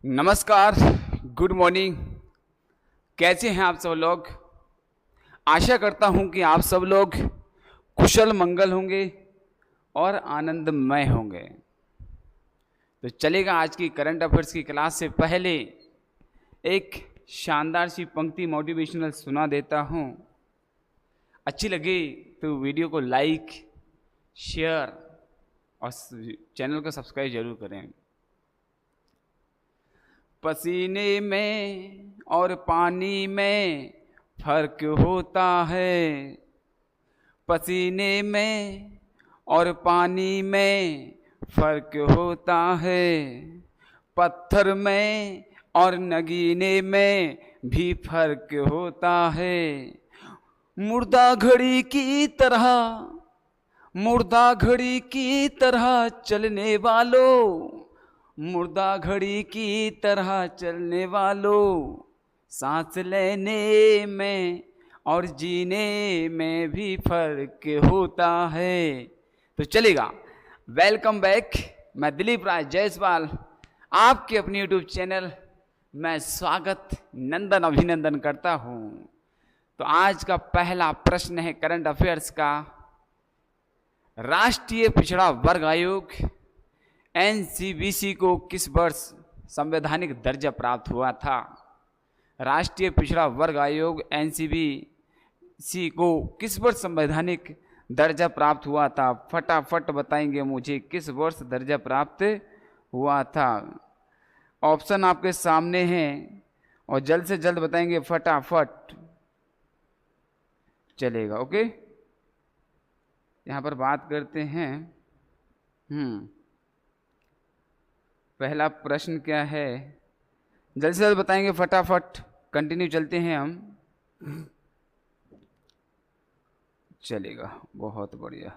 नमस्कार, good morning. कैसे हैं आप सब लोग? आशा करता हूं कि आप सब लोग कुशल मंगल होंगे और आनंदमय होंगे। तो चलेगा, आज की करंट अफेयर्स की क्लास से पहले एक शानदार सी पंक्ति मोटिवेशनल सुना देता हूं। अच्छी लगे तो वीडियो को लाइक, शेयर और चैनल को सब्सक्राइब जरूर करें। पसीने में और पानी में फर्क होता है। पसीने में और पानी में फर्क होता है। पत्थर में और नगीने में भी फर्क होता है। मुर्दा घड़ी की तरह, मुर्दा घड़ी की तरह चलने वालों, मुर्दा घड़ी की तरह चलने वालों, सांस लेने में और जीने में भी फर्क होता है। तो चलेगा, वेलकम बैक। मैं दिलीप राय जायसवाल आपके अपने यूट्यूब चैनल में स्वागत, नंदन अभिनंदन करता हूं। तो आज का पहला प्रश्न है करंट अफेयर्स का। राष्ट्रीय पिछड़ा वर्ग आयोग एनसीबीसी को किस वर्ष संवैधानिक दर्जा प्राप्त हुआ था? राष्ट्रीय पिछड़ा वर्ग आयोग एनसीबीसी को किस वर्ष संवैधानिक दर्जा प्राप्त हुआ था? फटाफट बताएंगे मुझे किस वर्ष दर्जा प्राप्त हुआ था। ऑप्शन आपके सामने हैं और जल्द से जल्द बताएंगे फटाफट। चलेगा, ओके। यहाँ पर बात करते हैं। पहला प्रश्न क्या है, जल्द से जल्द बताएंगे फटाफट। कंटिन्यू चलते हैं हम। चलेगा, बहुत बढ़िया।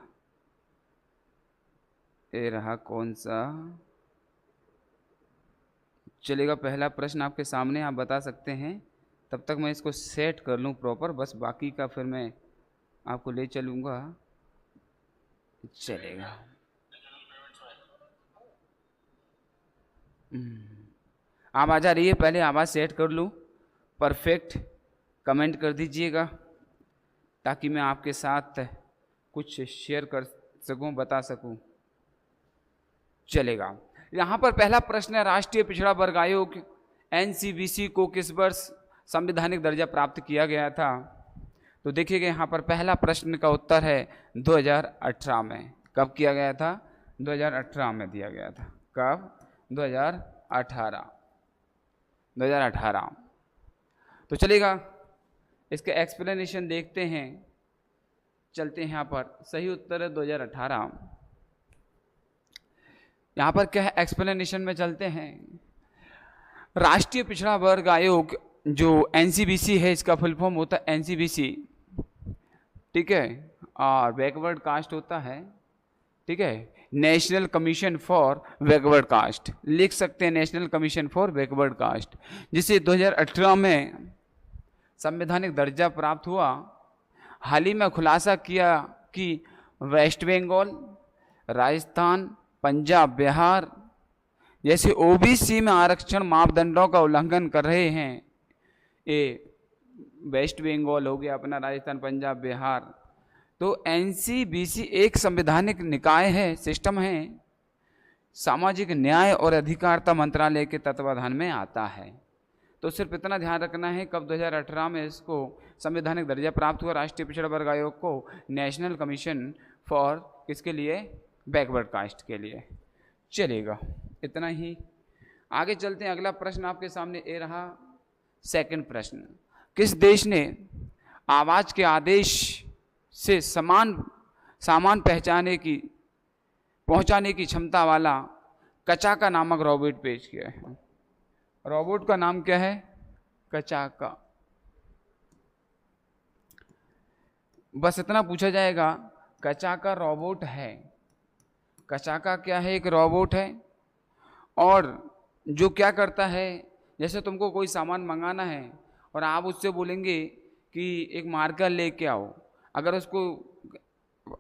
ये रहा कौन सा। चलेगा, पहला प्रश्न आपके सामने, आप बता सकते हैं। तब तक मैं इसको सेट कर लूँ प्रॉपर, बस बाकी का फिर मैं आपको ले चलूँगा। चलेगा, आवाज़ आ रही है? पहले आवाज़ सेट कर लूँ। परफेक्ट, कमेंट कर दीजिएगा ताकि मैं आपके साथ कुछ शेयर कर सकूं, बता सकूं। चलेगा, यहाँ पर पहला प्रश्न है, राष्ट्रीय पिछड़ा वर्ग आयोग एनसीबीसी को किस वर्ष संवैधानिक दर्जा प्राप्त किया गया था? तो देखिएगा, यहाँ पर पहला प्रश्न का उत्तर है 2018 में। कब किया गया था? 2018 में दिया गया था। कब? 2018। तो चलेगा, इसके एक्सप्लेनेशन देखते हैं। चलते हैं, यहाँ पर सही उत्तर है 2018। यहाँ पर क्या है, एक्सप्लेनेशन में चलते हैं। राष्ट्रीय पिछड़ा वर्ग आयोग जो एनसीबीसी है, इसका फुल फॉर्म होता है एनसीबीसी, ठीक है, और बैकवर्ड कास्ट होता है, ठीक है, national commission for backward caste, लिख सकते हैं national commission for backward caste, जिसे 2018 में संवैधानिक दर्जा प्राप्त हुआ। हाल ही में खुलासा किया कि वेस्ट बंगाल, राजस्थान, पंजाब, बिहार जैसे ओबीसी में आरक्षण मापदंडों का उल्लंघन कर रहे हैं। ये वेस्ट बंगाल हो गया अपना, राजस्थान, पंजाब, बिहार। तो एनसीबीसी एक संवैधानिक निकाय है, सिस्टम है, सामाजिक न्याय और अधिकारिता मंत्रालय के तत्वाधान में आता है। तो सिर्फ इतना ध्यान रखना है, कब 2018 में इसको संवैधानिक दर्जा प्राप्त हुआ राष्ट्रीय पिछड़ा वर्ग आयोग को, नेशनल कमीशन फॉर किसके लिए? बैकवर्ड कास्ट के लिए। चलेगा, इतना ही। आगे चलते हैं, अगला प्रश्न आपके सामने ये रहा, सेकंड प्रश्न। किस देश ने आवाज के आदेश से सामान पहुंचाने की क्षमता वाला कचाका नामक रोबोट पेश किया है? रोबोट का नाम क्या है? कचाका। बस इतना पूछा जाएगा, कचाका रोबोट है। कचाका क्या है? एक रोबोट है, और जो क्या करता है, जैसे तुमको कोई सामान मंगाना है और आप उससे बोलेंगे कि एक मार्कर लेके आओ, अगर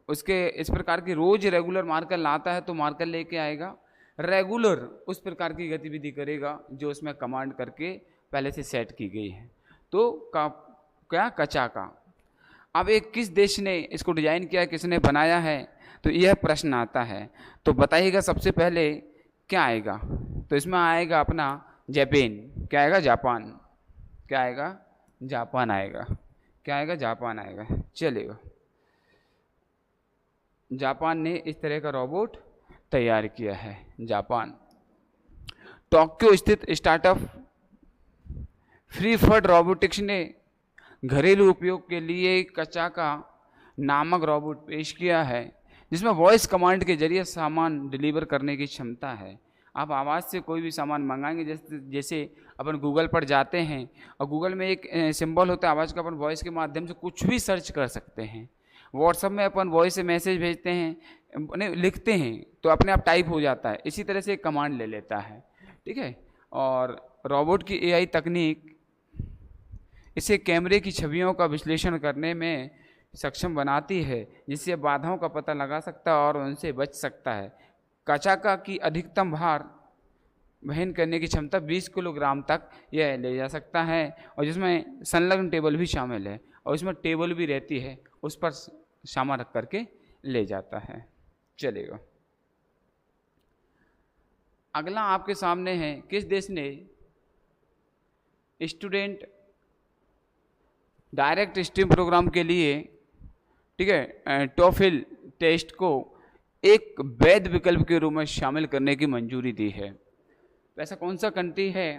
उसके इस प्रकार की रोज रेगुलर मार्कर लाता है तो मार्कर लेके आएगा। रेगुलर उस प्रकार की गतिविधि करेगा जो उसमें कमांड करके पहले से सेट की गई है। तो क्या कचा का। अब एक किस देश ने इसको डिजाइन किया, किसने बनाया है, तो यह प्रश्न आता है। तो बताइएगा सबसे पहले क्या आएगा। तो इसमें आएगा अपना जापान। क्या आएगा? जापान। क्या आएगा? जापान आएगा। क्या आएगा? जापान आएगा। चलेगा, जापान ने इस तरह का रोबोट तैयार किया है। जापान। टोक्यो स्थित स्टार्टअप फ्रीफर्ड रोबोटिक्स ने घरेलू उपयोग के लिए कचा का नामक रोबोट पेश किया है, जिसमें वॉइस कमांड के जरिए सामान डिलीवर करने की क्षमता है। आप आवाज़ से कोई भी सामान मंगाएंगे, जैसे अपन गूगल पर जाते हैं और गूगल में एक सिंबल होता है आवाज़ का, अपन वॉइस के माध्यम से कुछ भी सर्च कर सकते हैं। व्हाट्सएप में अपन वॉइस से मैसेज भेजते हैं, लिखते हैं तो अपने आप टाइप हो जाता है। इसी तरह से एक कमांड ले लेता है, ठीक है। और रोबोट की एआई तकनीक इसे कैमरे की छवियों का विश्लेषण करने में सक्षम बनाती है, जिससे बाधाओं का पता लगा सकता है और उनसे बच सकता है। कचाका की अधिकतम भार वहन करने की क्षमता 20 किलोग्राम तक यह ले जा सकता है, और जिसमें संलग्न टेबल भी शामिल है, और इसमें टेबल भी रहती है, उस पर सामान रख करके ले जाता है। चलेगा, अगला आपके सामने है, किस देश ने स्टूडेंट डायरेक्ट स्ट्रीम प्रोग्राम के लिए, ठीक है, टोफिल टेस्ट को एक वैध विकल्प के रूप में शामिल करने की मंजूरी दी है। तो ऐसा कौन सा कंट्री है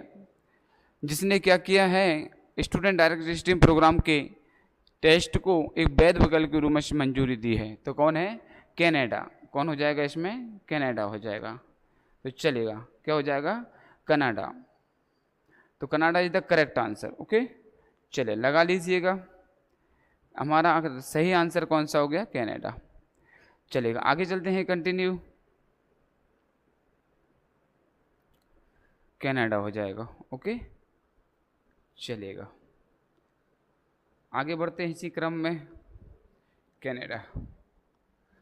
जिसने क्या किया है, स्टूडेंट डायरेक्ट स्ट्रीम प्रोग्राम के टेस्ट को एक वैध विकल्प के रूप में मंजूरी दी है? तो कौन है? कनाडा। कौन हो जाएगा इसमें? कनाडा हो जाएगा। तो चलेगा, क्या हो जाएगा? कनाडा। तो Canada is the correct answer. Okay, चले लगा लीजिएगा। हमारा सही आंसर कौन सा हो गया? कनाडा। चलेगा, आगे चलते हैं, कंटिन्यू। कनाडा हो जाएगा। ओके, चलेगा, आगे बढ़ते हैं इसी क्रम में। कनाडा,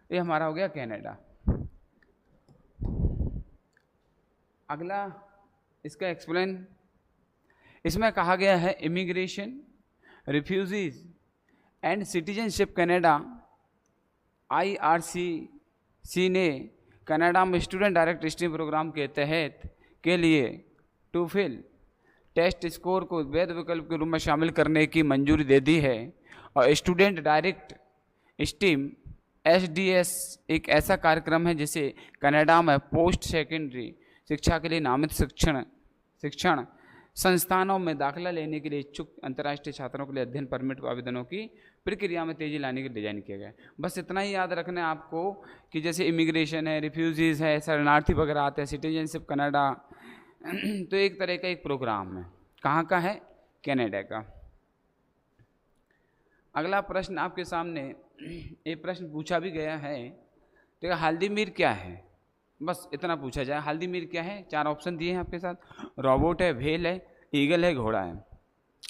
ये हमारा हो गया कनाडा। अगला इसका एक्सप्लेन, इसमें कहा गया है immigration, refugees and citizenship Canada IRCC ने कनाडा में स्टूडेंट डायरेक्ट स्ट्रीम प्रोग्राम के तहत के लिए टोफिल टेस्ट स्कोर को वैध विकल्प के रूप में शामिल करने की मंजूरी दे दी है। और स्टूडेंट डायरेक्ट स्ट्रीम SDS एक ऐसा कार्यक्रम है जिसे कनाडा में पोस्ट सेकेंडरी शिक्षा के लिए नामित शिक्षण संस्थानों में दाखिला लेने के लिए इच्छुक अंतर्राष्ट्रीय छात्रों के लिए अध्ययन परमिट आवेदनों की प्रक्रिया में तेजी लाने के लिए डिजाइन किया गया है। बस इतना ही याद रखना है आपको कि जैसे इमिग्रेशन है, रिफ्यूजीज है, शरणार्थी वगैरह आते हैं, सिटीजनशिप कनाडा, तो एक तरह का एक प्रोग्राम है। कहाँ का है? कनाडा का। अगला प्रश्न आपके सामने, एक प्रश्न पूछा भी गया है, तो हल्दीमीर क्या है? बस इतना पूछा जाए, हल्दीमीर क्या है? 4 ऑप्शन दिए हैं आपके साथ, रोबोट है, व्हेल है, ईगल है, घोड़ा है,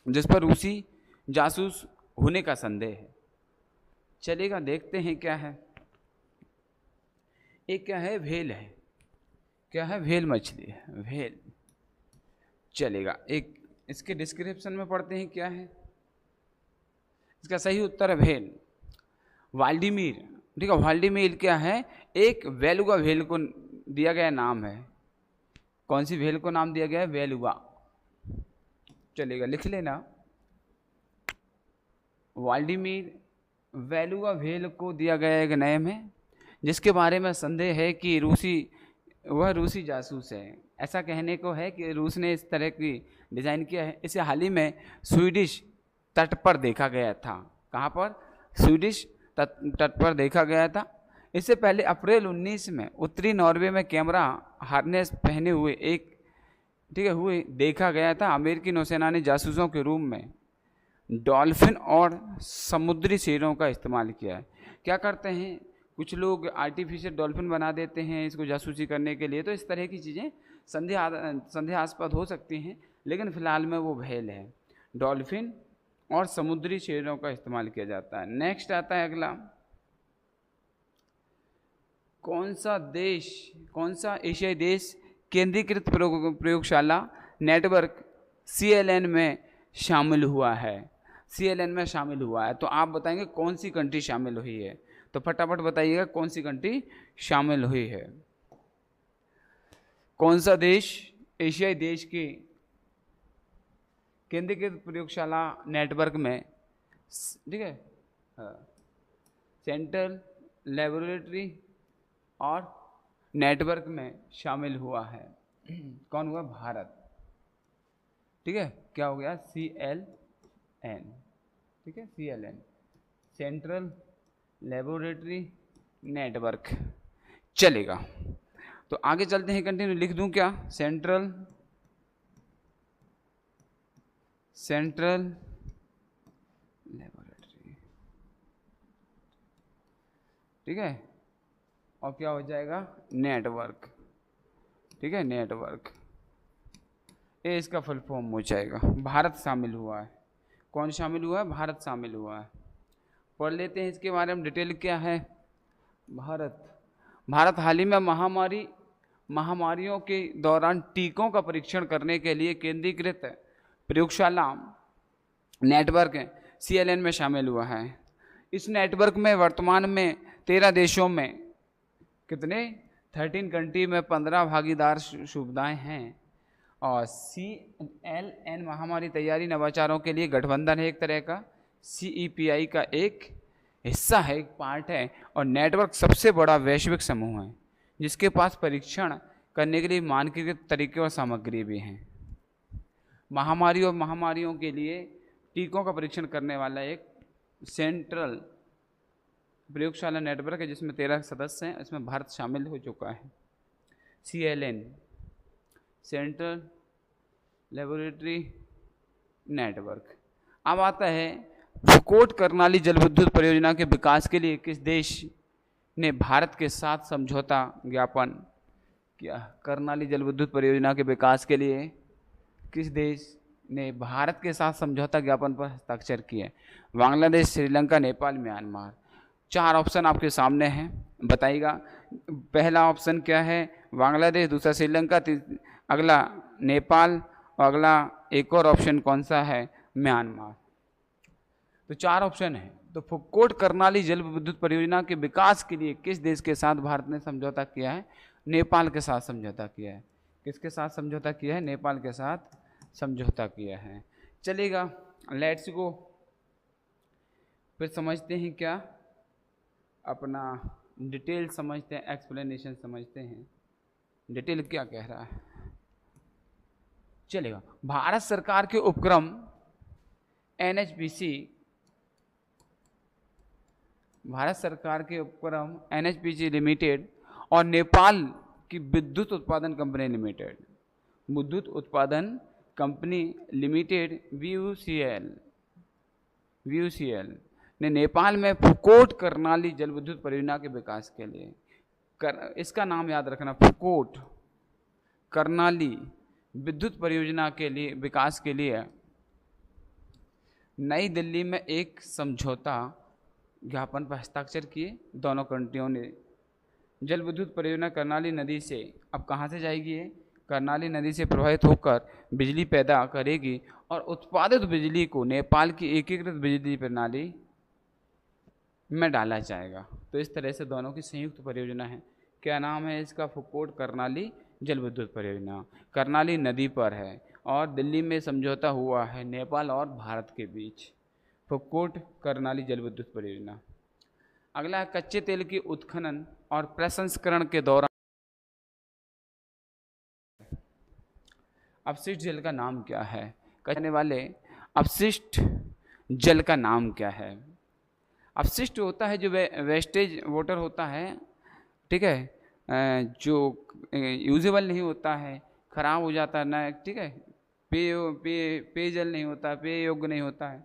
जिस पर रूसी जासूस होने का संदेह है। चलेगा, देखते हैं क्या है। एक क्या है? व्हेल है। क्या है? व्हेल मछली है, व्हेल। चलेगा, एक इसके डिस्क्रिप्शन में पढ़ते हैं क्या है। इसका सही उत्तर है व्हेल, वाल्डीमीर। ठीक है, वाल्डीमीर क्या है? एक वेलुगा व्हेल को दिया गया नाम है। कौन सी व्हेल को नाम दिया गया है? वेलुगा। चलेगा, लिख लेना, वाल्डीमीर वेलुगा व्हेल को दिया गया एक नाम है, जिसके बारे में संदेह है कि वह रूसी जासूस है। ऐसा कहने को है कि रूस ने इस तरह की डिज़ाइन किया है। इसे हाल ही में स्वीडिश तट पर देखा गया था। कहाँ पर? स्वीडिश तट पर देखा गया था। इससे पहले अप्रैल 19 में उत्तरी नॉर्वे में कैमरा हार्नेस पहने हुए देखा गया था। अमेरिकी नौसेना ने जासूसों के रूप में डॉल्फिन और समुद्री शेरों का इस्तेमाल किया है। क्या करते हैं कुछ लोग, आर्टिफिशियल डॉल्फिन बना देते हैं इसको जासूसी करने के लिए। तो इस तरह की चीज़ें संदेहास्पद हो सकती हैं, लेकिन फिलहाल में वो व्हेल है। डॉल्फिन और समुद्री शेरों का इस्तेमाल किया जाता है। नेक्स्ट आता है अगला, कौन सा एशियाई देश केंद्रीकृत प्रयोगशाला नेटवर्क CLN में शामिल हुआ है? CLN में शामिल हुआ है, तो आप बताएंगे कौन सी कंट्री शामिल हुई है? तो फटाफट बताइएगा कौन सी कंट्री शामिल हुई है। कौन सा देश एशियाई देश के केंद्रीकृत प्रयोगशाला नेटवर्क में, ठीक है, सेंट्रल लेबोरेटरी और नेटवर्क में शामिल हुआ है? कौन हुआ? भारत। ठीक है, क्या हो गया? CLN। ठीक है, CLN, सेंट्रल लेबोरेटरी नेटवर्क। चलेगा, तो आगे चलते हैं, कंटिन्यू लिख दूं क्या? सेंट्रल लेबोरेटरी, ठीक है, और क्या हो जाएगा? नेटवर्क। ठीक है, नेटवर्क, ये इसका फुल फॉर्म हो जाएगा। भारत शामिल हुआ है। कौन शामिल हुआ है? भारत शामिल हुआ है। पढ़ लेते हैं इसके बारे में डिटेल क्या है। भारत हाल ही में महामारियों के दौरान टीकों का परीक्षण करने के लिए केंद्रीकृत प्रयोगशाला नेटवर्क CLN में शामिल हुआ है। इस नेटवर्क में वर्तमान में 13 देशों में कितने? 13 कंट्री में 15 भागीदार सुविधाएं हैं। और CLN महामारी तैयारी नवाचारों के लिए गठबंधन है, एक तरह का CEPI का एक हिस्सा है, एक पार्ट है। और नेटवर्क सबसे बड़ा वैश्विक समूह है जिसके पास परीक्षण करने के लिए मानकीकृत तरीके और सामग्री भी हैं। महामारी और महामारियों के लिए टीकों का परीक्षण करने वाला एक सेंट्रल प्रयोगशाला नेटवर्क है जिसमें 13 सदस्य हैं। इसमें भारत शामिल हो चुका है। CLN, central laboratory network. अब आता है फुकोट करनाली जल विद्युत परियोजना के विकास के लिए किस देश ने भारत के साथ समझौता ज्ञापन किया? करनाली जल विद्युत परियोजना के विकास के लिए किस देश ने भारत के साथ समझौता ज्ञापन पर हस्ताक्षर किए? बांग्लादेश, श्रीलंका, नेपाल, म्यांमार। 4 ऑप्शन आपके सामने हैं, बताइएगा। पहला ऑप्शन क्या है? बांग्लादेश, दूसरा श्रीलंका, अगला नेपाल और अगला एक और ऑप्शन कौन सा है? म्यांमार। तो 4 ऑप्शन है। तो फुक्कोट करनाली जल विद्युत परियोजना के विकास के लिए किस देश के साथ भारत ने समझौता किया है? नेपाल के साथ समझौता किया है। किसके साथ समझौता किया है? नेपाल के साथ समझौता किया है। चलेगा, लेट्स गो, फिर समझते हैं क्या अपना डिटेल समझते हैं, एक्सप्लेनेशन समझते हैं, डिटेल क्या कह रहा है। चलेगा, भारत सरकार के उपक्रम NHPC, भारत सरकार के उपक्रम NHPC लिमिटेड और नेपाल की विद्युत उत्पादन कंपनी लिमिटेड, विद्युत उत्पादन कंपनी लिमिटेड VUCL ने नेपाल में फुकोट करनाली जल विद्युत परियोजना के विकास के लिए, इसका नाम याद रखना, फुकोट करनाली विद्युत परियोजना के लिए विकास के लिए नई दिल्ली में एक समझौता ज्ञापन पर हस्ताक्षर किए। दोनों कंट्रियों ने जल विद्युत परियोजना करनाली नदी से, अब कहाँ से जाएगी ये? करनाली नदी से प्रवाहित होकर बिजली पैदा करेगी और उत्पादित बिजली को नेपाल की एकीकृत बिजली प्रणाली में डाला जाएगा। तो इस तरह से दोनों की संयुक्त परियोजना है। क्या नाम है इसका? फुकोट करनाली जल विद्युत परियोजना। करनाली नदी पर है और दिल्ली में समझौता हुआ है नेपाल और भारत के बीच। फुकोट करनाली जल विद्युत परियोजना। अगला है कच्चे तेल की उत्खनन और प्रसंस्करण के दौरान अपशिष्ट जल का नाम क्या है? कहने वाले अपशिष्ट जल का नाम क्या है? अपशिष्ट होता है जो वेस्टेज वाटर होता है, ठीक है, जो यूजेबल नहीं होता है, खराब हो जाता है ना, ठीक है, पेयजल नहीं होता, पेय योग्य नहीं होता है,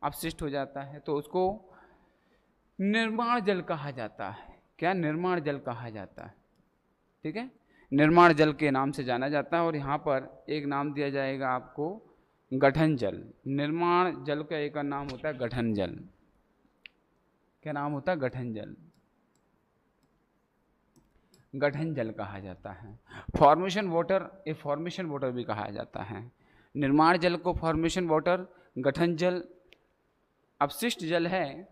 अपशिष्ट हो जाता है, तो उसको निर्माण जल कहा जाता है। क्या? निर्माण जल कहा जाता है। ठीक है, निर्माण जल के नाम से जाना जाता है। और यहाँ पर एक नाम दिया जाएगा आपको, गठन जल। निर्माण जल का एक नाम होता है गठन जल। क्या नाम होता है? गठन जल। गठन जल कहा जाता है। फॉर्मेशन वाटर, ये फॉर्मेशन वाटर भी कहा जाता है। निर्माण जल को फॉर्मेशन वाटर, गठन जल अपशिष्ट जल है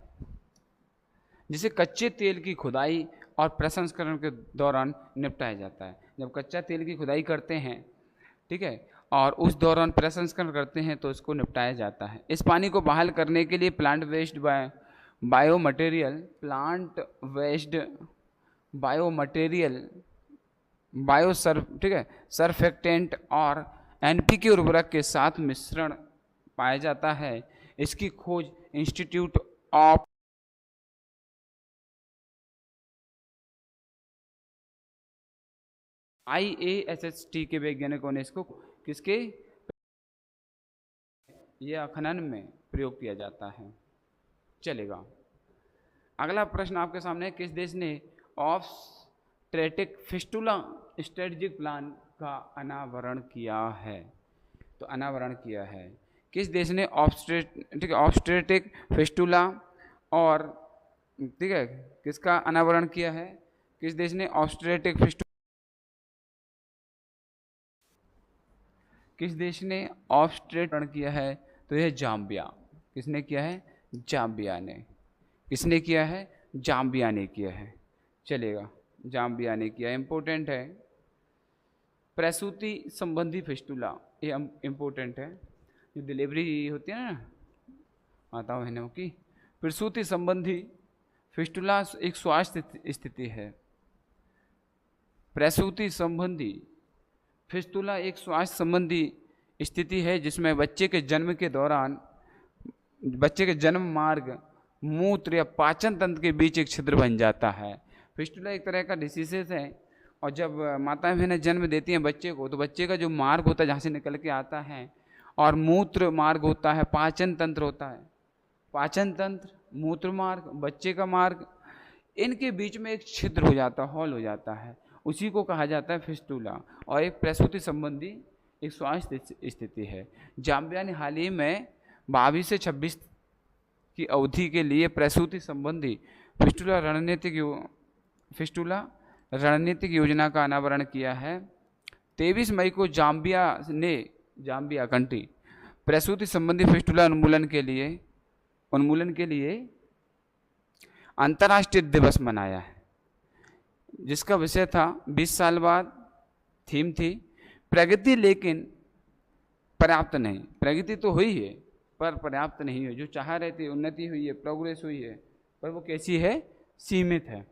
जिसे कच्चे तेल की खुदाई और प्रसंस्करण के दौरान निपटाया जाता है। जब कच्चा तेल की खुदाई करते हैं, ठीक है, और उस दौरान प्रसंस्करण करते हैं तो इसको निपटाया जाता है। इस पानी को बहाल करने के लिए प्लांट वेस्ट बायोमटेरियल, ठीक है, सरफेक्टेंट और एनपीके उर्वरक के साथ मिश्रण पाया जाता है। इसकी खोज इंस्टीट्यूट ऑफ IASHT के वैज्ञानिकों ने इसको किसके यह खनन में प्रयोग किया जाता है। चलेगा, अगला प्रश्न आपके सामने, किस देश ने ऑब्स्टेट्रिक फिस्टुला स्ट्रेटेजिक प्लान का अनावरण किया है? तो अनावरण किया है किस देश ने ऑब्स्टेट्रिक फिस्टुला और, ठीक है, किसका अनावरण किया है? किस देश ने ऑब्स्टेट्रिक फिस्टुला, किस देश ने ऑब्स्टेट्रिक किया है? तो यह जाम्बिया। किसने किया है? जाम्बिया ने। किसने किया है? जाम्बिया ने किया है। चलेगा, जाम्बिया ने किया, इंपॉर्टेंट है। प्रसूति संबंधी फिस्टुला, ये इंपॉर्टेंट है, जो डिलीवरी होती है ना माताओं बहनों की, प्रसूति संबंधी फिस्टुला एक स्वास्थ्य स्थिति है। प्रसूति संबंधी फिस्टुला एक स्वास्थ्य संबंधी स्थिति है जिसमें बच्चे के जन्म के दौरान बच्चे के जन्म मार्ग, मूत्र या पाचन तंत्र के बीच एक छिद्र बन जाता है। फिस्टुला एक तरह का डिसीजेस है, और जब माताएं बहनें जन्म देती हैं बच्चे को, तो बच्चे का जो मार्ग होता है जहाँ से निकल के आता है, और मूत्र मार्ग होता है, पाचन तंत्र होता है, पाचन तंत्र, मूत्र मार्ग, बच्चे का मार्ग, इनके बीच में एक छिद्र हो जाता है, हॉल हो जाता है, उसी को कहा जाता है फिस्टुला, और एक प्रसूति संबंधी एक स्वास्थ्य स्थिति है। जाम्बिया ने हाल ही में 22 से 26 की अवधि के लिए प्रसूति संबंधी फिस्टुला रणनीतिक योजना का अनावरण किया है। 23 मई को जाम्बिया कंट्री प्रसूति संबंधी फिस्टुला उन्मूलन के लिए अंतर्राष्ट्रीय दिवस मनाया है, जिसका विषय था 20 साल बाद, थीम थी प्रगति लेकिन पर्याप्त नहीं। प्रगति तो हुई है पर पर्याप्त नहीं है। जो चाह रहे थे उन्नति हुई है, प्रोग्रेस हुई है, पर वो कैसी है? सीमित है।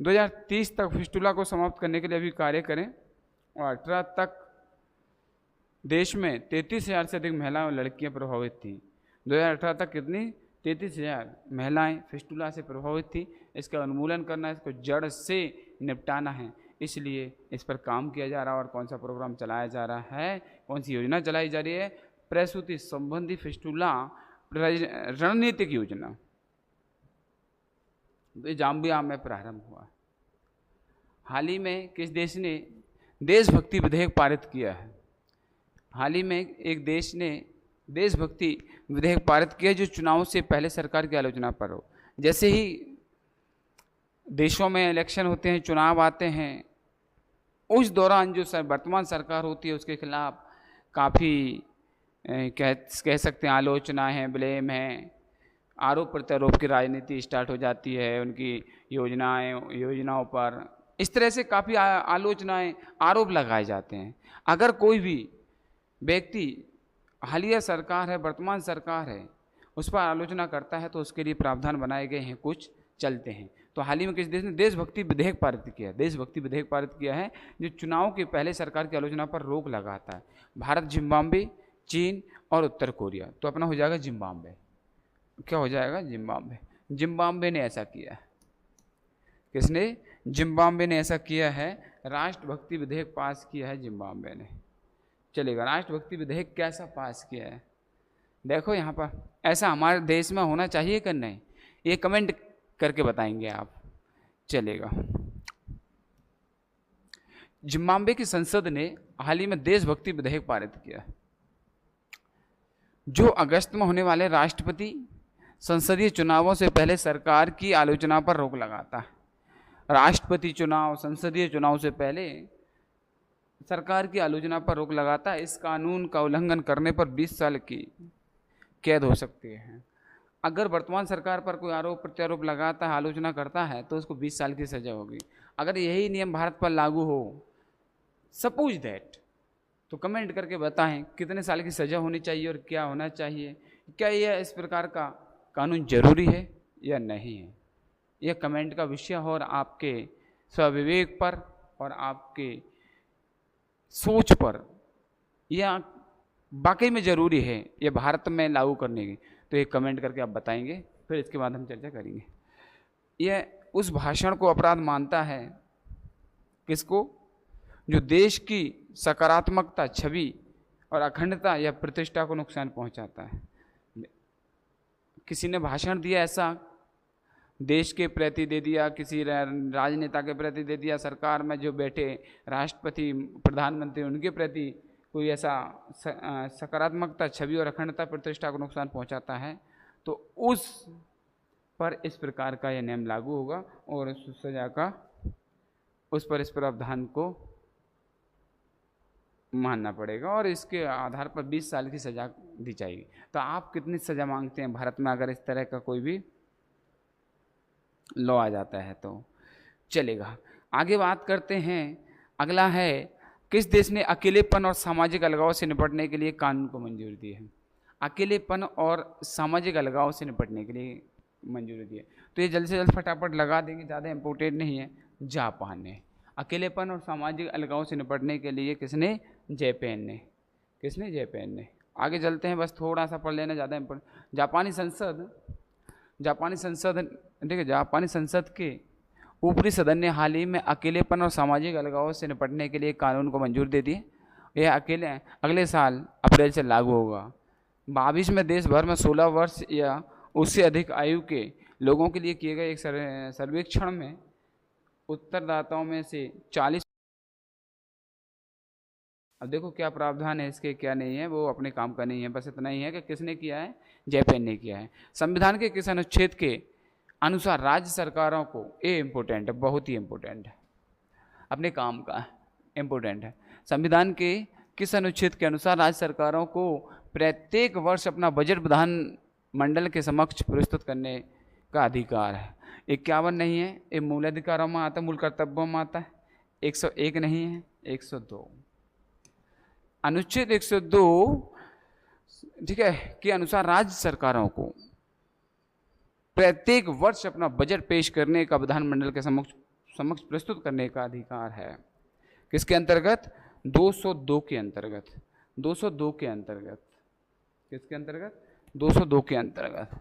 2030 तक फिस्टुला को समाप्त करने के लिए अभी कार्य करें, और 18 तक देश में 33,000 से अधिक महिलाएं और लड़कियां प्रभावित थी। 2018 तक कितनी? 33,000 महिलाएं फिस्टुला से प्रभावित थी। इसका उन्मूलन करना है, इसको जड़ से निपटाना है, इसलिए इस पर काम किया जा रहा है। और कौन सा प्रोग्राम चलाया जा रहा है, कौन सी योजना चलाई जा रही है? प्रसूति संबंधी फिस्टुला रणनीतिक योजना। ये जाम्बिया में प्रारंभ हुआ। हाल ही में किस देश ने देशभक्ति विधेयक पारित किया है? हाल ही में एक देश ने देशभक्ति विधेयक पारित किया जो चुनाव से पहले सरकार की आलोचना पर हो। जैसे ही देशों में इलेक्शन होते हैं, चुनाव आते हैं, उस दौरान जो वर्तमान सरकार होती है उसके खिलाफ काफ़ी कह सकते हैं आलोचनाएं हैं, ब्लेम है, आरोप प्रत्यारोप की राजनीति स्टार्ट हो जाती है उनकी योजनाओं पर। इस तरह से काफ़ी आलोचनाएं, आरोप लगाए जाते हैं। अगर कोई भी व्यक्ति हालिया सरकार है, वर्तमान सरकार है, उस पर आलोचना करता है तो उसके लिए प्रावधान बनाए गए हैं, कुछ चलते हैं। तो हाल ही में किस देश ने देशभक्ति विधेयक पारित किया है? देशभक्ति विधेयक पारित किया है जो चुनाव के पहले सरकार की आलोचना पर रोक लगाता है। भारत, जिम्बाब्वे, चीन और उत्तर कोरिया। तो अपना हो जाएगा जिम्बाब्वे। क्या हो जाएगा? जिम्बाब्वे। जिम्बाब्वे ने ऐसा किया है। किसने? जिम्बाब्वे ने ऐसा किया है। राष्ट्रभक्ति विधेयक पास किया है जिम्बाब्वे ने। चलेगा, राष्ट्रभक्ति विधेयक कैसा पास किया है? देखो यहाँ पर, ऐसा हमारे देश में होना चाहिए कि नहीं, ये कमेंट करके बताएंगे आप। चलेगा, जिम्बाब्वे की संसद ने हाल ही में देशभक्ति विधेयक पारित किया जो अगस्त में होने वाले राष्ट्रपति संसदीय चुनावों से पहले सरकार की आलोचना पर रोक लगाता है। राष्ट्रपति चुनाव, संसदीय चुनाव से पहले सरकार की आलोचना पर रोक लगाता है। इस कानून का उल्लंघन करने पर 20 साल की कैद हो सकती है। अगर वर्तमान सरकार पर कोई आरोप प्रत्यारोप लगाता है, आलोचना करता है, तो उसको 20 साल की सजा होगी। अगर यही नियम भारत पर लागू हो, सपोज दैट, तो कमेंट करके बताएं कितने साल की सजा होनी चाहिए और क्या होना चाहिए। क्या यह इस प्रकार का कानून जरूरी है या नहीं है? यह कमेंट का विषय हो और आपके स्वविवेक पर और आपके सोच पर यह वाकई में ज़रूरी है यह भारत में लागू करने की, तो ये कमेंट करके आप बताएंगे, फिर इसके बाद हम चर्चा करेंगे। यह उस भाषण को अपराध मानता है, किसको? जो देश की सकारात्मकता, छवि और अखंडता या प्रतिष्ठा को नुकसान पहुंचाता है। किसी ने भाषण दिया, ऐसा देश के प्रति दे दिया, किसी राजनेता के प्रति दे दिया, सरकार में जो बैठे राष्ट्रपति, प्रधानमंत्री, उनके प्रति कोई ऐसा सकारात्मकता, छवि और अखंडता, प्रतिष्ठा को नुकसान पहुंचाता है, तो उस पर इस प्रकार का यह नियम लागू होगा और उस सजा का, उस पर इस प्रावधान को मानना पड़ेगा और इसके आधार पर 20 साल की सजा दी जाएगी। तो आप कितनी सजा मांगते हैं भारत में अगर इस तरह का कोई भी लॉ आ जाता है? तो चलेगा। आगे बात करते हैं। अगला है, किस देश ने अकेलेपन और सामाजिक अलगाव से निपटने के लिए कानून को मंजूरी दी है? अकेलेपन और सामाजिक अलगाव से निपटने के लिए मंजूरी दी है, तो ये जल्द से जल्द फटाफट लगा देंगे, ज़्यादा इंपॉर्टेंट नहीं है। जापान ने अकेलेपन और सामाजिक अलगाव से निपटने के लिए, किसने? जापान ने। किसने? जापान ने। आगे चलते हैं, बस थोड़ा सा पढ़ लेना, ज़्यादा इंपॉर्टेंट। जापानी संसद देखिए, जापानी संसद के ऊपरी सदन ने हाल ही में अकेलेपन और सामाजिक अलगाव से निपटने के लिए कानून को मंजूरी दे दी। यह अगले साल अप्रैल से लागू होगा। 22 में देश भर में 16 वर्ष या उससे अधिक आयु के लोगों के लिए किए गए एक सर्वेक्षण में उत्तरदाताओं में से 40, अब देखो क्या प्रावधान है इसके, क्या नहीं है, वो अपने काम का नहीं है। बस इतना ही है कि किसने किया है? जापान ने किया है। संविधान के किस अनुच्छेद के अनुसार राज्य सरकारों को, ये इम्पोर्टेंट है, बहुत ही इम्पोर्टेंट है, अपने काम का इम्पोर्टेंट है। संविधान के किस अनुच्छेद के अनुसार राज्य सरकारों को प्रत्येक वर्ष अपना बजट विधानमंडल के समक्ष प्रस्तुत करने का अधिकार है? 51 नहीं है, ये मूल अधिकारों में आता है, मूल कर्तव्यों में आता है। 101 नहीं है, 102। अनुच्छेद 102, ठीक है, के अनुसार राज्य सरकारों को प्रत्येक वर्ष अपना बजट पेश करने का विधानमंडल के समक्ष प्रस्तुत करने का अधिकार है। किसके अंतर्गत? 202 के अंतर्गत। 202 के अंतर्गत। किसके अंतर्गत? 202 के अंतर्गत।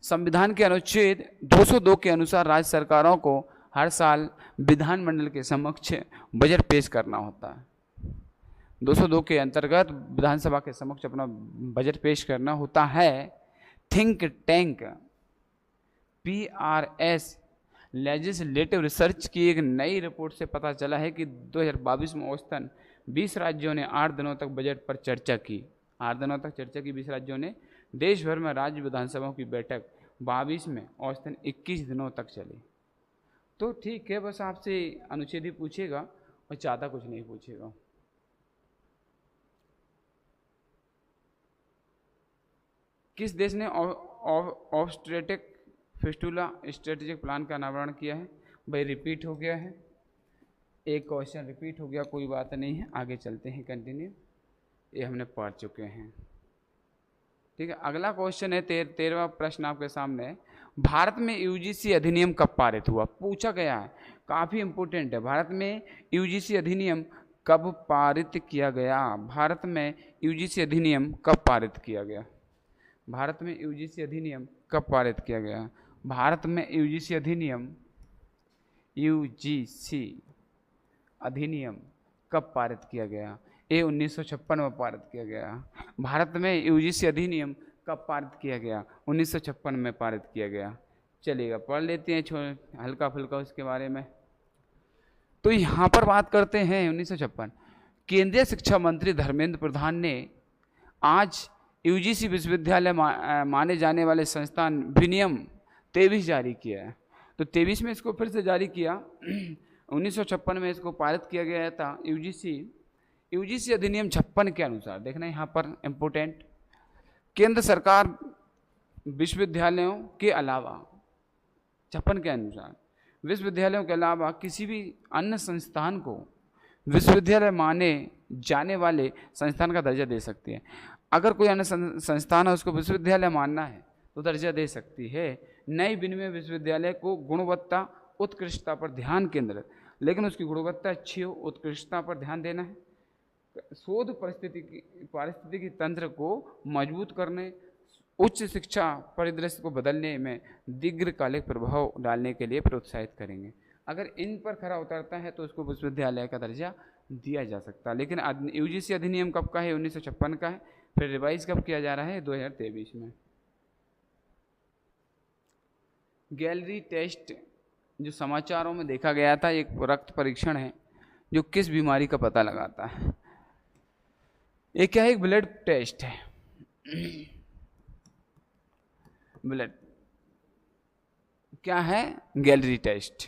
संविधान के अनुच्छेद 202 के अनुसार राज्य सरकारों को हर साल विधानमंडल के समक्ष बजट पेश करना होता है। 202 के अंतर्गत विधानसभा के समक्ष अपना बजट पेश करना होता है। Think tank PRS legislative research की एक नई रिपोर्ट से पता चला है कि 2022 में औसतन 20 राज्यों ने 8 दिनों तक बजट पर चर्चा की। 8 दिनों तक चर्चा की 20 राज्यों ने। देश भर में राज्य विधानसभाओं की बैठक 22 में औसतन 21 दिनों तक चली। तो ठीक है, बस आपसे अनुच्छेद ही पूछेगा और ज़्यादा कुछ नहीं पूछेगा। किस देश ने ऑब्स्ट्रेटिक फिस्टुला स्ट्रेटेजिक प्लान का अनावरण किया है? भाई रिपीट हो गया है, एक क्वेश्चन रिपीट हो गया, कोई बात नहीं है, आगे चलते हैं, कंटिन्यू, ये हमने पढ़ चुके हैं। ठीक है, अगला क्वेश्चन है 13वां प्रश्न आपके सामने। भारत में UGC अधिनियम कब पारित हुआ? पूछा गया है, काफ़ी इंपॉर्टेंट है। भारत में UGC अधिनियम कब पारित किया गया? भारत में UGC अधिनियम कब पारित किया गया? भारत में UGC अधिनियम कब पारित किया गया? भारत में UGC अधिनियम कब पारित किया गया? ये 1956 में पारित किया गया। भारत में UGC अधिनियम कब पारित किया गया? 1956 में पारित किया गया। चलिएगा, पढ़ लेते हैं हल्का फुल्का उसके बारे में। तो यहाँ पर बात करते हैं 1956। केंद्रीय शिक्षा मंत्री धर्मेंद्र प्रधान ने आज UGC विश्वविद्यालय माने जाने वाले संस्थान विनियम 23 जारी किया है। तो 23 में इसको फिर से जारी किया। 1956 में इसको पारित किया गया था। यूजीसी अधिनियम 56 के अनुसार, देखना यहाँ पर इम्पोर्टेंट, केंद्र सरकार विश्वविद्यालयों के अलावा 56 के अनुसार विश्वविद्यालयों के अलावा किसी भी अन्य संस्थान को विश्वविद्यालय माने जाने वाले संस्थान का दर्जा दे सकती है। अगर कोई अन्य संस्थान है उसको विश्वविद्यालय मानना है तो दर्जा दे सकती है। नई विनिमय विश्वविद्यालय को गुणवत्ता उत्कृष्टता पर ध्यान केंद्रित, लेकिन उसकी गुणवत्ता अच्छी हो, उत्कृष्टता पर ध्यान देना है। शोध पारिस्थितिकी तंत्र को मजबूत करने, उच्च शिक्षा परिदृश्य को बदलने में दीर्घकालिक प्रभाव डालने के लिए प्रोत्साहित करेंगे। अगर इन पर खरा उतरता है तो उसको विश्वविद्यालय का दर्जा दिया जा सकता है। लेकिन यूजीसी अधिनियम कब का है? 1956 का है। फिर रिवाइज कब किया जा रहा है? 2023 में। गैलरी टेस्ट जो समाचारों में देखा गया था, एक रक्त परीक्षण है जो किस बीमारी का पता लगाता है। ये क्या है? एक ब्लड टेस्ट है। ब्लड क्या है? Gallery test.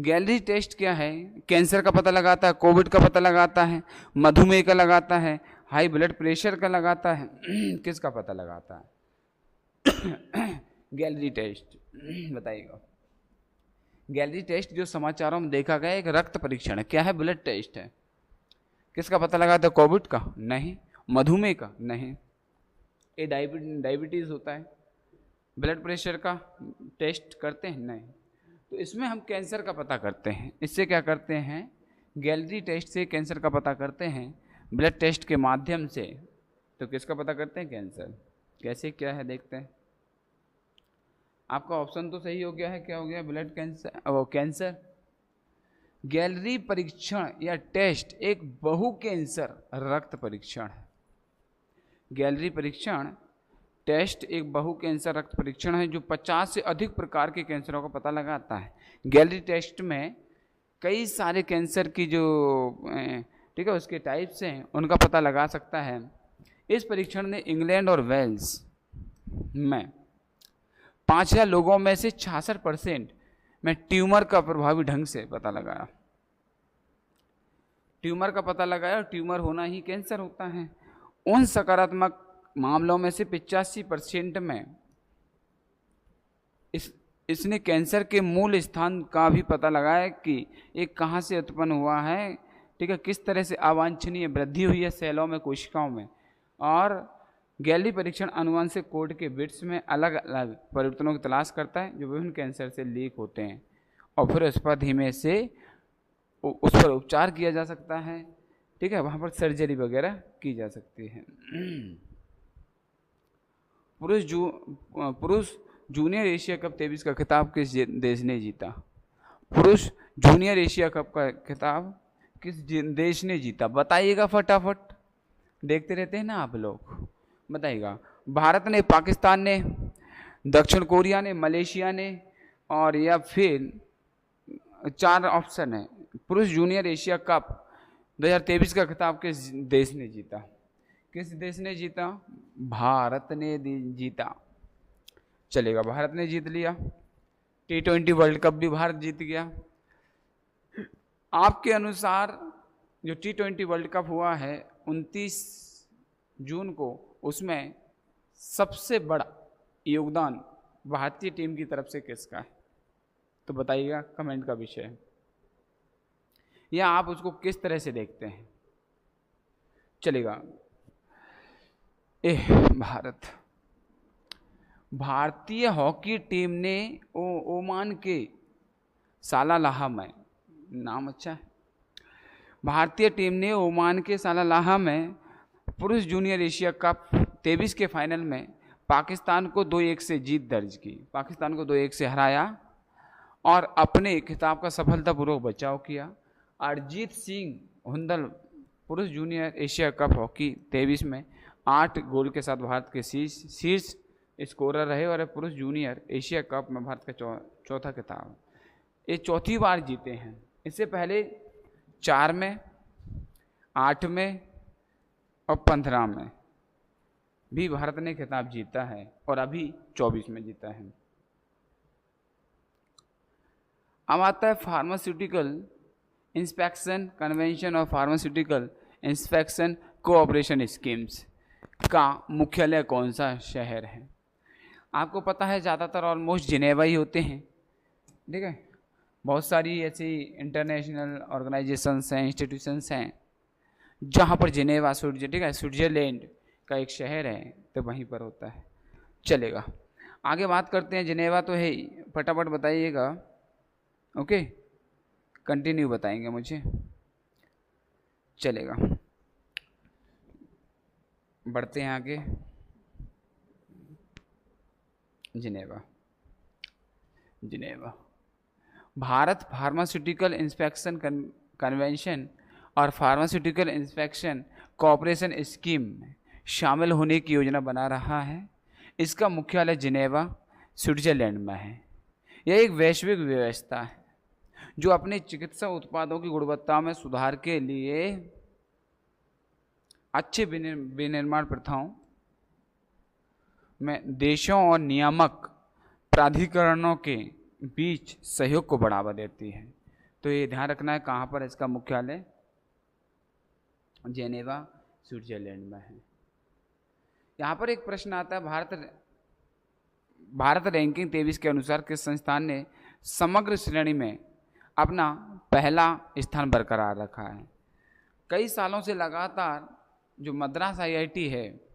गैलरी टेस्ट क्या है? कैंसर का पता लगाता है, कोविड का पता लगाता है, मधुमेह का लगाता है, हाई ब्लड प्रेशर का लगाता है। किसका पता लगाता है? Gallery test. बताइएगा। गैलरी टेस्ट जो समाचारों में देखा गया एक रक्त परीक्षण है। क्या है? ब्लड टेस्ट है। किसका पता लगाता है? कोविड का? नहीं। मधुमेह का? नहीं। ये डायबिटीज होता है। ब्लड प्रेशर का टेस्ट करते हैं? नहीं। तो इसमें हम कैंसर का पता करते हैं। इससे क्या करते हैं? गैलरी टेस्ट से कैंसर का पता करते हैं ब्लड टेस्ट के माध्यम से। तो किसका पता करते हैं? कैंसर। कैसे, क्या है देखते हैं। आपका ऑप्शन तो सही हो गया है। क्या हो गया? ब्लड कैंसर, वो कैंसर। गैलरी परीक्षण या टेस्ट एक बहु कैंसर रक्त परीक्षण है। गैलरी परीक्षण टेस्ट एक बहु कैंसर रक्त परीक्षण है जो 50 से अधिक प्रकार के कैंसरों का पता लगाता है। गैलरी टेस्ट में कई सारे कैंसर की जो ठीक है उसके टाइप्स हैं उनका पता लगा सकता है। इस परीक्षण ने इंग्लैंड और वेल्स में 5000 लोगों में से 66% में ट्यूमर का प्रभावी ढंग से पता लगाया। ट्यूमर का पता लगाया और ट्यूमर होना ही कैंसर होता है। उन सकारात्मक मामलों में से 85% में इसने कैंसर के मूल स्थान का भी पता लगाया कि ये कहाँ से उत्पन्न हुआ है, ठीक है, किस तरह से अवांछनीय वृद्धि हुई है सेलों में, कोशिकाओं में। और गैलरी परीक्षण अनुवांशिक कोड के बिट्स में अलग अलग परिवर्तनों की तलाश करता है जो विभिन्न कैंसर से लीक होते हैं और फिर उस पर धीमे से उस पर उपचार किया जा सकता है। ठीक है, वहाँ पर सर्जरी वगैरह की जा सकती है। पुरुष जूनियर एशिया कप 23 का खिताब किस देश ने जीता? पुरुष जूनियर एशिया कप का खिताब किस देश ने जीता? बताइएगा फटाफट, देखते रहते हैं ना आप लोग, बताइएगा। भारत ने, पाकिस्तान ने, दक्षिण कोरिया ने, मलेशिया ने, और या फिर 4 ऑप्शन है। पुरुष जूनियर एशिया कप 2023 का खिताब किस देश ने जीता? किस देश ने जीता? भारत ने जीता। चलेगा, भारत ने जीत लिया। T20 वर्ल्ड कप भी भारत जीत गया। आपके अनुसार जो T20 वर्ल्ड कप हुआ है 29 जून को, उसमें सबसे बड़ा योगदान भारतीय टीम की तरफ से किसका है? तो बताइएगा, कमेंट का विषय है, या आप उसको किस तरह से देखते हैं। चलेगा। भारतीय हॉकी टीम ने ओमान के सालालाह में, नाम अच्छा है, भारतीय टीम ने ओमान के सालालाह में पुरुष जूनियर एशिया कप 23 के फाइनल में पाकिस्तान को 2-1 से जीत दर्ज की। पाकिस्तान को 2-1 से हराया और अपने खिताब का सफलतापूर्वक बचाव किया। अरिजीत सिंह हुंदल पुरुष जूनियर एशिया कप हॉकी 23 में 8 गोल के साथ भारत के शीर्ष स्कोरर रहे और पुरुष जूनियर एशिया कप में भारत का चौथा खिताब। ये चौथी बार जीते हैं। इससे पहले 4 में, 8 में और 15 में भी भारत ने खिताब जीता है और अभी 24 में जीता है। अब आता है फार्मास्यूटिकल इंस्पेक्शन कन्वेंशन और फार्मास्यूटिकल इंस्पेक्शन कोऑपरेशन स्कीम्स का मुख्यालय कौन सा शहर है? आपको पता है ज़्यादातर ऑलमोस्ट जिनेवा ही होते हैं, ठीक है। बहुत सारी ऐसी इंटरनेशनल ऑर्गेनाइजेशंस हैं, इंस्टीट्यूशंस हैं जहाँ पर जिनेवा ठीक है, स्विट्जरलैंड का एक शहर है, तो वहीं पर होता है। चलेगा, आगे बात करते हैं। जिनेवा तो है ही, फटाफट बताइएगा। ओके, कंटिन्यू बताएंगे मुझे। चलेगा, बढ़ते हैं आगे। Geneva Bharat pharmaceutical inspection convention और फार्मास्यूटिकल इंस्पेक्शन कोऑपरेशन स्कीम में शामिल होने की योजना बना रहा है। इसका मुख्यालय जिनेवा स्विट्जरलैंड में है। यह एक वैश्विक व्यवस्था है जो अपने चिकित्सा उत्पादों की गुणवत्ता में सुधार के लिए अच्छे विनिर्माण प्रथाओं में देशों और नियामक प्राधिकरणों के बीच सहयोग को बढ़ावा देती है। तो ये ध्यान रखना है कहाँ पर इसका मुख्यालय, जेनेवा स्विट्जरलैंड में है। यहाँ पर एक प्रश्न आता है, भारत रैंकिंग 23 के अनुसार किस संस्थान ने समग्र श्रेणी में अपना पहला स्थान बरकरार रखा है? कई सालों से लगातार जो मद्रास IIT है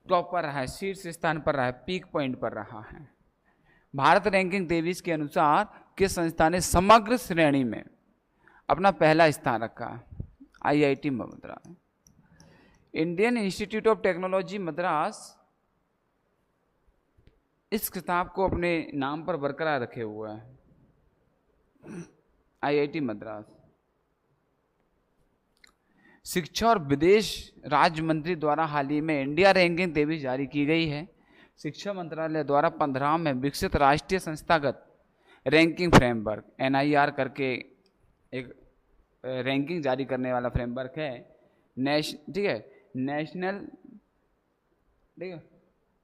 टॉप पर रहा है, शीर्ष स्थान पर रहा है, पीक पॉइंट पर रहा है। भारत रैंकिंग 23 के अनुसार किस संस्थान ने समग्र श्रेणी में अपना पहला स्थान रखा है? IIT Madras. Indian institute of technology Madras इस खिताब को अपने नाम पर बरकरार रखे हुआ है, IIT मद्रास। शिक्षा और विदेश राज्य मंत्री द्वारा हाल ही में इंडिया रैंकिंग 23 जारी की गई है। शिक्षा मंत्रालय द्वारा 15 में विकसित राष्ट्रीय संस्थागत रैंकिंग फ्रेमवर्क NIR करके एक रैंकिंग जारी करने वाला फ्रेमवर्क है।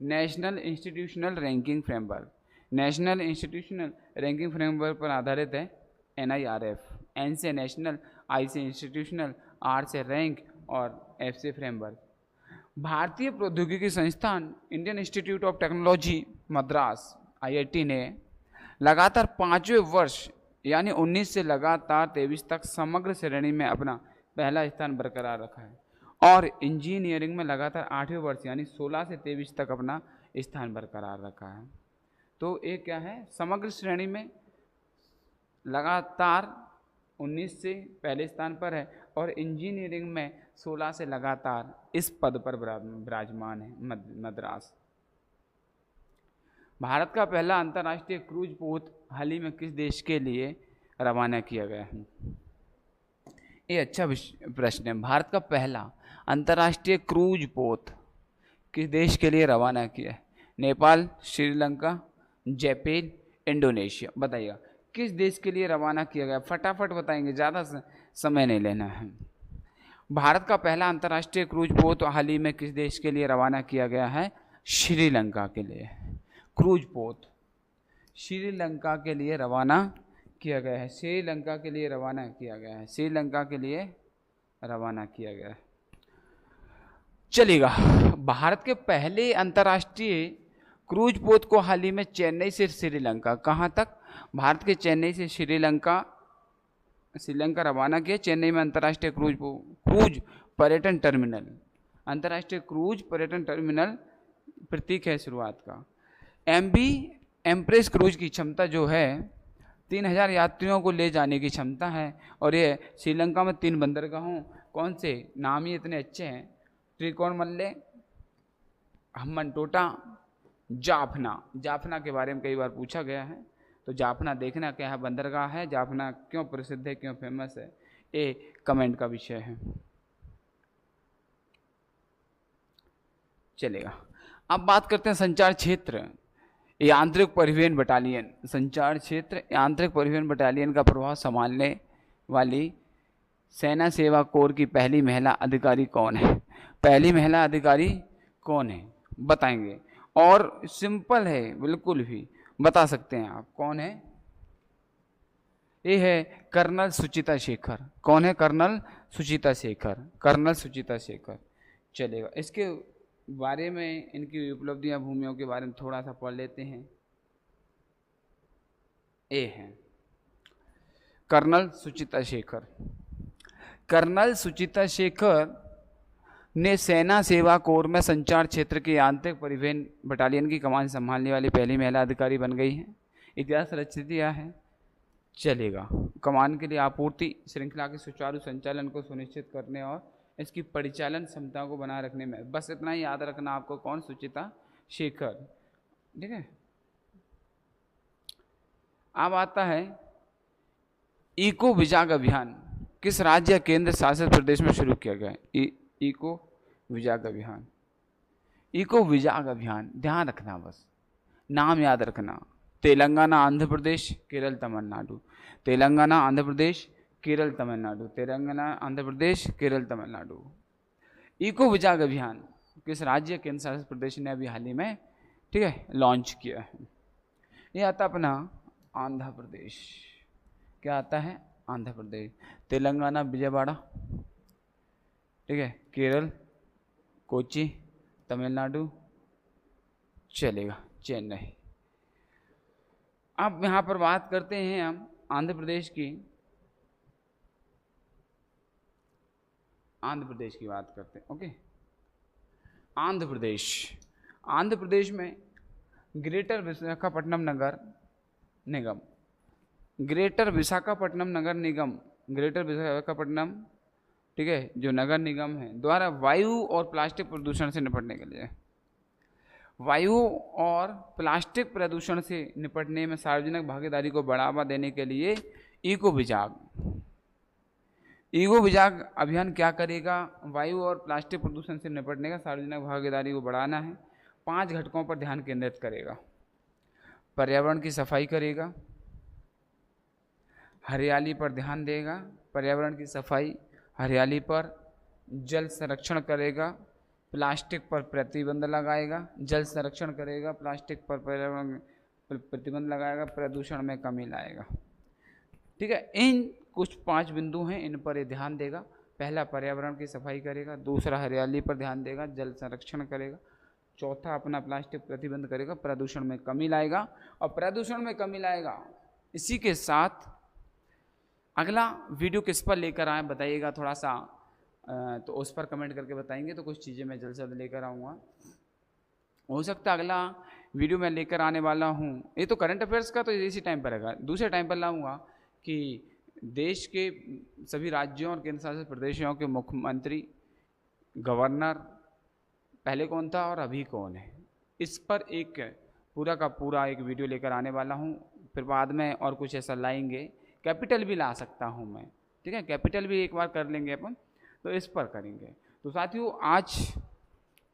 National institutional ranking framework, national institutional ranking framework पर आधारित है। NIRF, N से नेशनल, I से इंस्टीट्यूशनल, R से रैंक और F से फ्रेमवर्क। भारतीय प्रौद्योगिकी संस्थान Indian institute of technology Madras IIT ने लगातार 5वें वर्ष यानी 19 से लगातार 23 तक समग्र श्रेणी में अपना पहला स्थान बरकरार रखा है और इंजीनियरिंग में लगातार 8वें वर्ष यानी 16 से 23 तक अपना स्थान बरकरार रखा है। तो ये क्या है, समग्र श्रेणी में लगातार 19 से पहले स्थान पर है और इंजीनियरिंग में 16 से लगातार इस पद पर विराजमान है मद्रास। भारत का पहला अंतर्राष्ट्रीय क्रूज पोत हाल ही में किस देश के लिए रवाना किया गया है? ये अच्छा प्रश्न है। भारत का पहला अंतर्राष्ट्रीय क्रूज पोत किस देश के लिए रवाना किया है? Nepal, Sri Lanka, Japan, Indonesia. बताइएगा किस देश के लिए रवाना किया गया? फटाफट बताएंगे, ज़्यादा समय नहीं लेना है। भारत का पहला अंतर्राष्ट्रीय क्रूज पोत हाल ही में किस देश के लिए रवाना किया गया है? श्रीलंका के लिए। क्रूज पोत श्रीलंका के लिए रवाना किया गया है, श्रीलंका के लिए रवाना किया गया है, श्रीलंका के लिए रवाना किया गया है। चलेगा, भारत के पहले अंतर्राष्ट्रीय क्रूज पोत को हाल ही में चेन्नई से श्रीलंका, कहाँ तक? भारत के चेन्नई से श्रीलंका रवाना किया। चेन्नई में अंतर्राष्ट्रीय क्रूज पर्यटन टर्मिनल, अंतर्राष्ट्रीय क्रूज पर्यटन टर्मिनल प्रतीक है शुरुआत का। MV एम्प्रेस क्रूज की क्षमता जो है 3000 यात्रियों को ले जाने की क्षमता है और ये श्रीलंका में 3 बंदरगाहों, कौन से नाम ही इतने अच्छे हैं, त्रिकोणमल्ले, हम्बनटोटा, जाफना के बारे में कई बार पूछा गया है। तो जाफना देखना क्या है, बंदरगाह है। जाफना क्यों प्रसिद्ध है, क्यों फेमस है, ये कमेंट का विषय है। चलेगा, अब बात करते हैं संचार क्षेत्र यांत्रिक परिवहन बटालियन। संचार क्षेत्र यांत्रिक परिवहन बटालियन का प्रभाव संभालने वाली सेना सेवा कोर की पहली महिला अधिकारी कौन है? पहली महिला अधिकारी कौन है बताएंगे। और सिंपल है, बिल्कुल भी बता सकते हैं आप कौन है। ये है कर्नल सुचिता शेखर। कौन है? कर्नल सुचिता शेखर, कर्नल सुचिता शेखर। चलेगा, इसके बारे में, इनकी उपलब्धियां, भूमियों के बारे में थोड़ा सा पढ़ लेते हैं। ए है कर्नल सुचिता शेखर। कर्नल सुचिता शेखर ने सेना सेवा कोर में संचार क्षेत्र के आंतरिक परिवहन बटालियन की कमान संभालने वाली पहली महिला अधिकारी बन गई हैं। इतिहास रचित यह है। चलेगा, कमान के लिए आपूर्ति श्रृंखला के सुचारू संचालन को सुनिश्चित करने और इसकी परिचालन क्षमता को बनाए रखने में, बस इतना ही याद रखना आपको। कौन? सुचिता शेखर। ठीक है। अब आता है इको विजाग अभियान। किस राज्य या केंद्र शासित प्रदेश में शुरू किया गया है? इको विजाग अभियान। इको विजाग अभियान, ध्यान रखना, बस नाम याद रखना। तेलंगाना, आंध्र प्रदेश, केरल, तमिलनाडु। तेलंगाना, आंध्र प्रदेश, केरल, तमिलनाडु। तेलंगाना, आंध्र प्रदेश, केरल, तमिलनाडु। इको विजाग अभियान किस राज्य केंद्र शासित प्रदेश ने अभी हाल ही में, ठीक है, लॉन्च किया है? ये आता अपना आंध्र प्रदेश। क्या आता है? आंध्र प्रदेश। तेलंगाना विजयवाड़ा, ठीक है, केरल कोची, तमिलनाडु चलेगा चेन्नई। अब यहाँ पर बात करते हैं हम आंध्र प्रदेश की। आंध्र प्रदेश की बात करते हैं। ओके, आंध्र प्रदेश। आंध्र प्रदेश में ग्रेटर विशाखापट्टनम नगर निगम, ग्रेटर विशाखापट्टनम नगर निगम, ग्रेटर विशाखापट्टनम, ठीक है, जो नगर निगम है, द्वारा वायु और प्लास्टिक प्रदूषण से निपटने के लिए, वायु और प्लास्टिक प्रदूषण से निपटने में सार्वजनिक भागीदारी को बढ़ावा देने के लिए इको विजाग, इको विजाग अभियान क्या करेगा? वायु और प्लास्टिक प्रदूषण से निपटने का सार्वजनिक भागीदारी को बढ़ाना है। 5 घटकों पर ध्यान केंद्रित करेगा। पर्यावरण की सफाई करेगा, हरियाली पर ध्यान देगा, पर्यावरण की सफाई, हरियाली पर, जल संरक्षण करेगा, प्लास्टिक पर प्रतिबंध लगाएगा, जल संरक्षण करेगा, प्लास्टिक पर पर्यावरण प्रतिबंध लगाएगा, प्रदूषण में कमी लाएगा। ठीक है, इन कुछ 5 बिंदु हैं, इन पर ये ध्यान देगा। पहला पर्यावरण की सफाई करेगा, दूसरा हरियाली पर ध्यान देगा, जल संरक्षण करेगा, चौथा अपना प्लास्टिक प्रतिबंध करेगा, प्रदूषण में कमी लाएगा। और प्रदूषण में कमी लाएगा, इसी के साथ अगला वीडियो किस पर लेकर आए बताइएगा थोड़ा सा, तो उस पर कमेंट करके बताएंगे तो कुछ चीज़ें मैं जल्द से जल्द लेकर आऊँगा। हो सकता है अगला वीडियो मैं लेकर आने वाला हूँ, ये तो करंट अफेयर्स का तो इसी टाइम पर रहेगा, दूसरे टाइम पर लाऊंगा कि देश के सभी राज्यों और केंद्र शासित प्रदेशों के मुख्यमंत्री, गवर्नर पहले कौन था और अभी कौन है, इस पर एक पूरा का पूरा एक वीडियो लेकर आने वाला हूँ। फिर बाद में और कुछ ऐसा लाएंगे, कैपिटल भी ला सकता हूँ मैं, ठीक है, कैपिटल भी एक बार कर लेंगे अपन, तो इस पर करेंगे। तो साथियों आज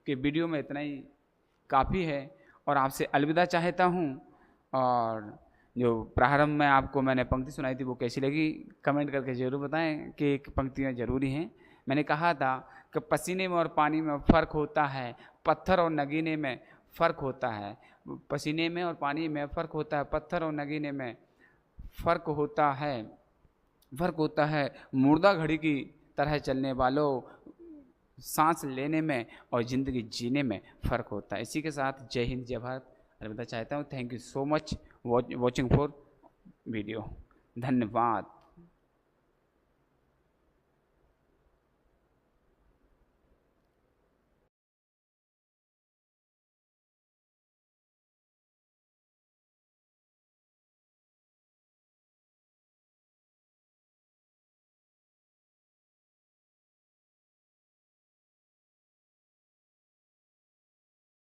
के वीडियो में इतना ही काफ़ी है और आपसे अलविदा चाहता हूँ। और जो प्रारंभ में आपको मैंने पंक्ति सुनाई थी वो कैसी लगी कमेंट करके ज़रूर बताएं कि एक पंक्तियाँ ज़रूरी हैं। मैंने कहा था कि पसीने में और पानी में फ़र्क होता है, पत्थर और नगीने में फ़र्क होता है, पसीने में और पानी में फ़र्क होता है, पत्थर और नगीने में फ़र्क होता है, फ़र्क होता है, मुर्दा घड़ी की तरह चलने वालों, सांस लेने में और ज़िंदगी जीने में फ़र्क होता है। इसी के साथ जय हिंद, जय भारत, अलविदा चाहता हूँ। Thank you so much watching for video. धन्यवाद।